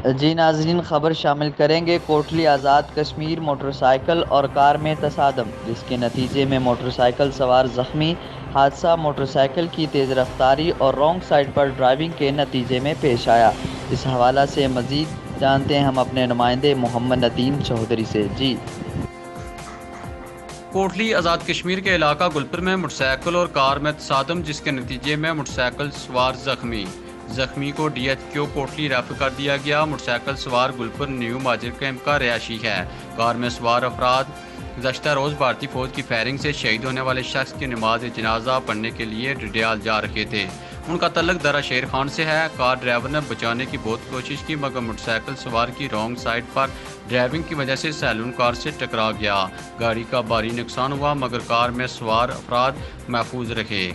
जी नाजरीन, खबर शामिल करेंगे कोटली आज़ाद कश्मीर मोटरसाइकिल और कार में तसादम, जिसके नतीजे में मोटरसाइकिल सवार जख्मी। हादसा मोटरसाइकिल की तेज़ रफ्तारी और रॉन्ग साइड पर ड्राइविंग के नतीजे में पेश आया। इस हवाला से मज़ीद जानते हैं हम अपने नुमाइंदे मोहम्मद नदीम चौधरी से। जी। कोटली आज़ाद कश्मीर के इलाका गुलपुर में मोटरसाइकिल और कार में तसादम, जिसके नतीजे में मोटरसाइकिल सवार जख्मी को DHQ कोटली रेफर कर दिया गया। मोटरसाइकिल सवार गुलपुर न्यू माजिर कैंप का रिहायशी है। कार में सवार अफराद गुज़श्ता रोज़ भारतीय फौज की फायरिंग से शहीद होने वाले शख्स की नमाज जनाजा पढ़ने के लिए डडियाल जा रहे थे। उनका तल्लक दरा शेर खान से है। कार ड्राइवर ने बचाने की बहुत कोशिश की, मगर मोटरसाइकिल सवार की रॉन्ग साइड पर ड्राइविंग की वजह से सैलून कार से टकरा गया। गाड़ी का भारी नुकसान हुआ, मगर कार में सवार अफराद महफूज रहे।